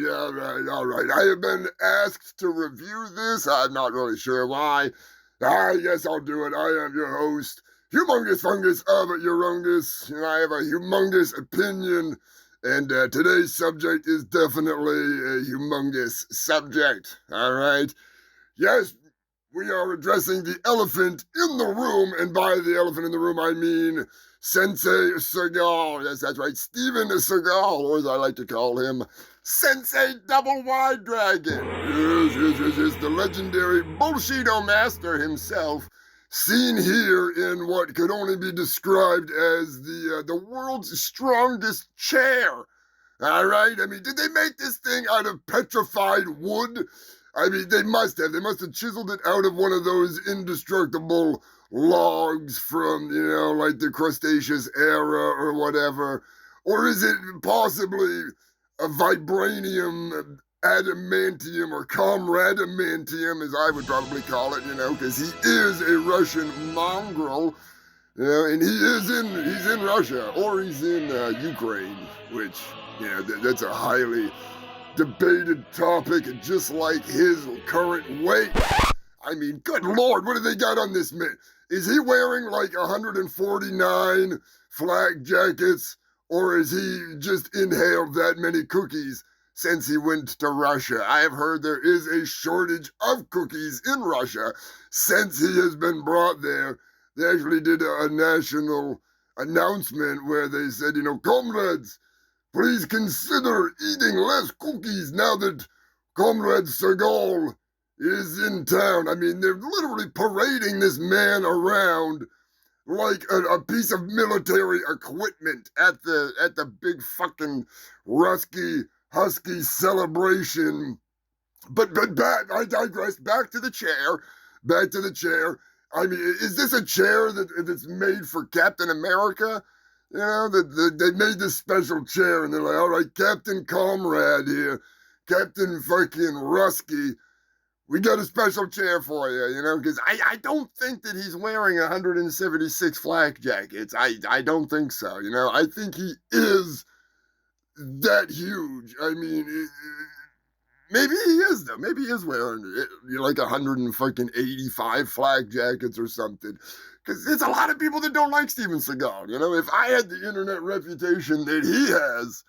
all right. I have been asked to review this. I'm not really sure why. Yes, I'll do it. I am your host, Humongous Fungus of Urungus, and I have a humongous opinion. And today's subject is definitely a humongous subject. All right. Yes, we are addressing the elephant in the room, and by the elephant in the room, I mean Sensei Seagal. Yes, that's right, Steven Seagal, or as I like to call him, Sensei Double Wide Dragon. Yes, the legendary Bullshido Master himself, seen here in what could only be described as the world's strongest chair. All right, I mean, did they make this thing out of petrified wood? I mean, they must have. They must have chiseled it out of one of those indestructible logs from, like the Cretaceous era or whatever. Or is it possibly a vibranium, adamantium, or comradamantium, as I would probably call it, because he is a Russian mongrel. And he's in Russia, or he's in Ukraine, which, that's a highly debated topic, just like his current weight. I mean, good Lord, what do they got on this man? Is he wearing like 149 flak jackets, or is he just inhaled that many cookies since he went to Russia? I have heard there is a shortage of cookies in Russia since he has been brought there. They actually did a national announcement where they said, comrades, please consider eating less cookies now that Comrade Seagal is in town. I mean, they're literally parading this man around like a piece of military equipment at the big fucking Husky celebration. But back, I digress. Back to the chair. I mean, is this a chair that's made for Captain America? They made this special chair, and they're like, all right, Captain Comrade here, Captain fucking Rusky, we got a special chair for you, because I don't think that he's wearing 176 flak jackets. I don't think so, I think he is that huge. I mean, maybe he is, though. Maybe he is wearing like 185 flak jackets or something. Because there's a lot of people that don't like Steven Seagal. If I had the internet reputation that he has,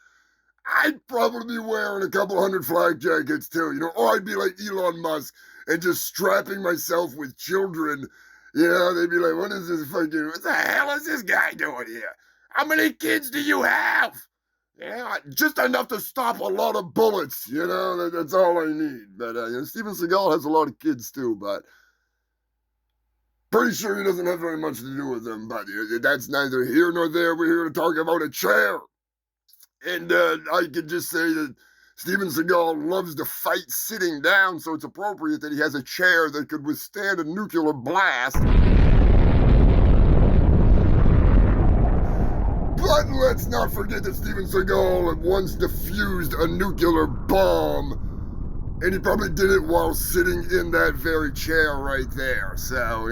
I'd probably be wearing a couple hundred flak jackets too, or I'd be like Elon Musk and just strapping myself with children. They'd be like, what the hell is this guy doing here? How many kids do you have? Just enough to stop a lot of bullets, that's all I need. But Steven Seagal has a lot of kids too, but pretty sure he doesn't have very much to do with them, but that's neither here nor there. We're here to talk about a chair. And I could just say that Steven Seagal loves to fight sitting down, so it's appropriate that he has a chair that could withstand a nuclear blast. But let's not forget that Steven Seagal once defused a nuclear bomb. And he probably did it while sitting in that very chair right there. So,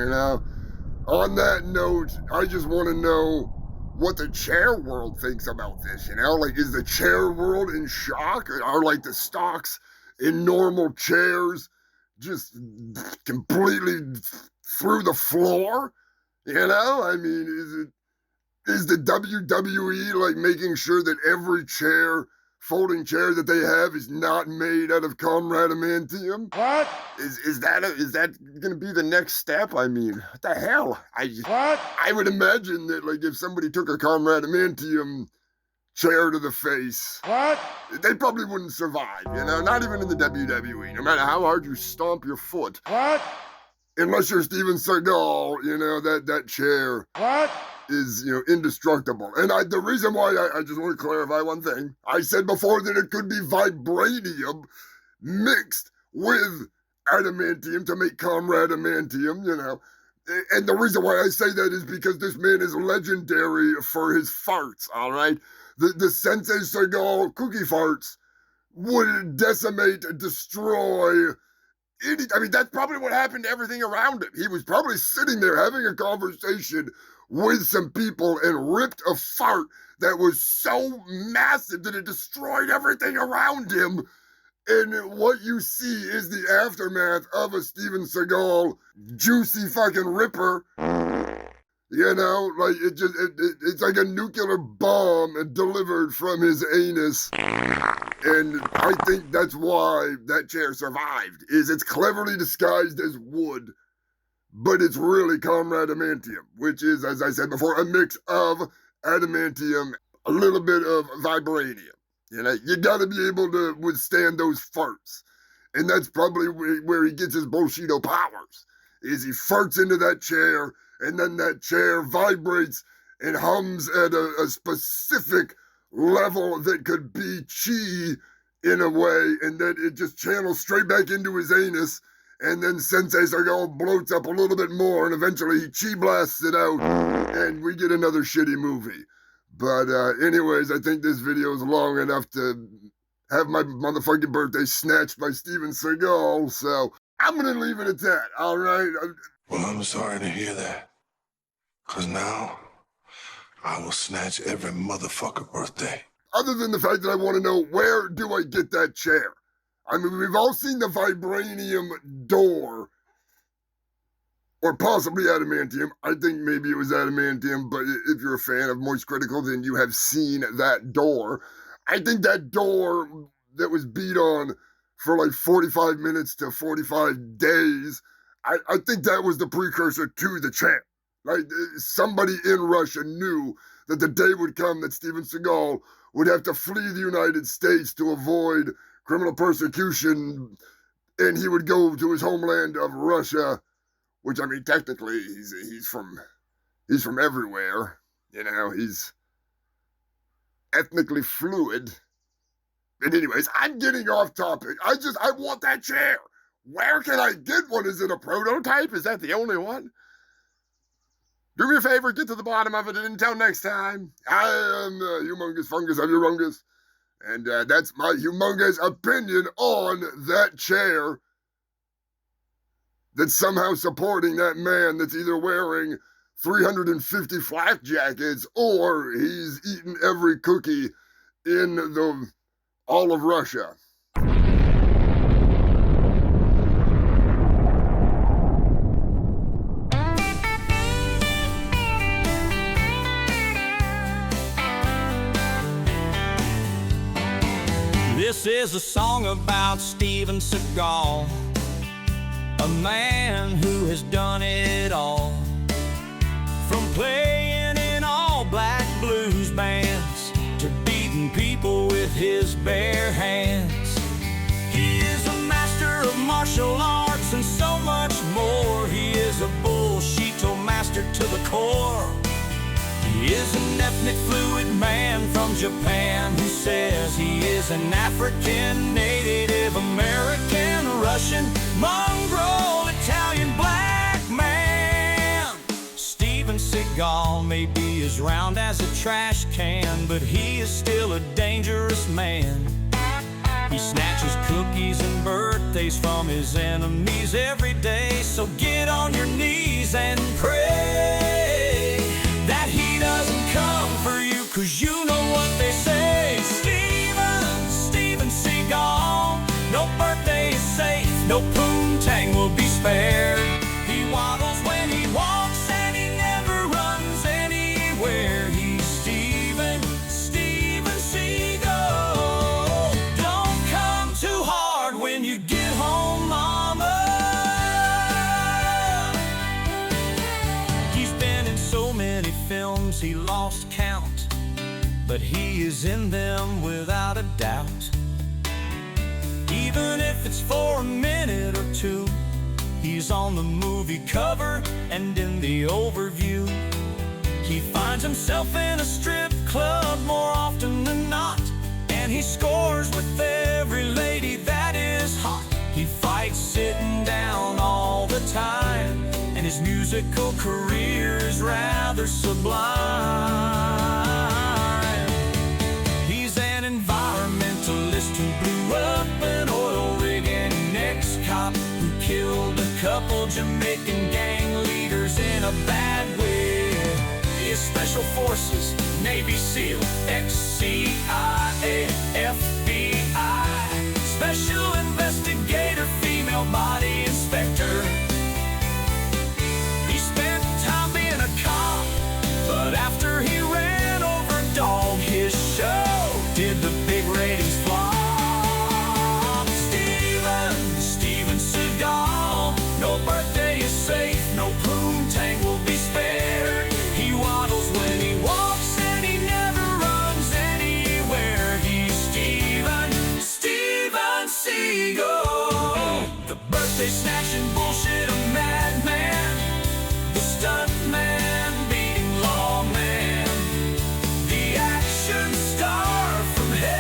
on that note, I just want to know what the chair world thinks about this, Like, is the chair world in shock? Are, like, the stocks in normal chairs just completely through the floor? I mean, is the WWE, like, making sure that every folding chair that they have is not made out of comradamantium? What? Is that gonna be the next step? I mean, what the hell? What? I would imagine that, like, if somebody took a comradamantium chair to the face, What? they probably wouldn't survive, not even in the WWE, no matter how hard you stomp your foot. What? Unless you're Steven Seagal, that chair. What? Is, indestructible. And the reason why I just want to clarify one thing. I said before that it could be vibranium mixed with adamantium to make comradamantium, And the reason why I say that is because this man is legendary for his farts, all right? The Sensei Seagal cookie farts would decimate, destroy that's probably what happened to everything around him. He was probably sitting there having a conversation with some people and ripped a fart that was so massive that it destroyed everything around him. And what you see is the aftermath of a Steven Seagal juicy fucking ripper. You know, like it's like a nuclear bomb delivered from his anus. And I think that's why that chair survived, is it's cleverly disguised as wood, but it's really comrade adamantium, which is, as I said before, a mix of adamantium, a little bit of vibranium. You know, you gotta be able to withstand those farts. And that's probably where he gets his Bushido powers, is he farts into that chair, and then that chair vibrates and hums at a specific level that could be chi in a way, and then it just channels straight back into his anus, and then Sensei Seagal bloats up a little bit more, and eventually he chi blasts it out, and we get another shitty movie. But anyways, I think this video is long enough to have my motherfucking birthday snatched by Steven Seagal, so I'm gonna leave it at that, all right? Well, I'm sorry to hear that, because now I will snatch every motherfucker birthday. Other than the fact that I want to know, where do I get that chair? I mean, we've all seen the vibranium door, or possibly adamantium. I think maybe it was adamantium, but if you're a fan of Moist Critical, then you have seen that door. I think that door that was beat on for like 45 minutes to 45 days, I think that was the precursor to the champ. Like, somebody in Russia knew that the day would come that Steven Seagal would have to flee the United States to avoid criminal persecution, and he would go to his homeland of Russia, which, I mean, technically he's from everywhere. You know, he's ethnically fluid. But anyways, I'm getting off topic. I want that chair. Where can I get one? Is it a prototype? Is that the only one? Do me a favor, get to the bottom of it, and until next time, I am Humongous Fungus of Urungus, and that's my humongous opinion on that chair that's somehow supporting that man that's either wearing 350 flak jackets or he's eaten every cookie in all of Russia. This is a song about Steven Seagal, a man who has done it all. From playing in all black blues bands to beating people with his bare hands. He is a master of martial arts and so much more. He is a bullshito master to the core. He is an ethnic fluid man from Japan who says he is an African, Native American, Russian, mongrel, Italian black man. Steven Seagal may be as round as a trash can, but he is still a dangerous man. He snatches cookies and birthdays from his enemies every day. So get on your knees and pray that he doesn't come for you, 'cause you know what they say. Steven Seagal, no birthday is safe, no poontang will be spared. He waddles when he walks and he never runs anywhere. He's Steven Seagal. Don't come too hard when you get home, mama. He's been in so many films he lost count, but he is in them without a doubt. Even if it's for a minute or two, he's on the movie cover and in the overview. He finds himself in a strip club more often than not, and he scores with every lady that is hot. He fights sitting down all the time, and his musical career is rather sublime. He's an environmentalist who blew up an oil rig, and an ex-cop who killed a couple Jamaican gang leaders in a bad way. He is Special Forces, Navy SEAL, ex-CIA, FBI, special investigator, female body inspector. He spent time being a cop, but after he ran over Dog, his show did the big ratings flop. Steven Seagal, no birthday is safe, no poontang will be spared. He waddles when he walks and he never runs anywhere. He's Steven Seagal, the birthday snatching bullshit, a madman, the stunt man beating lawman, the action star from hell.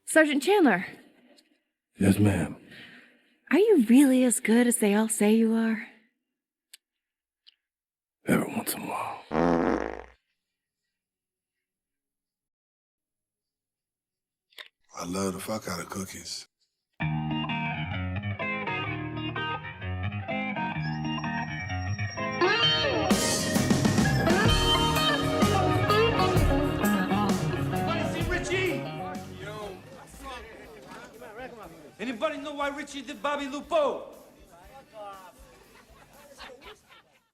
Sergeant Chandler, Yes, ma'am. are you really as good as they all say you are? Every once in a while. I love the fuck out of cookies. Richie! Anybody know why Richie did Bobby Lupo?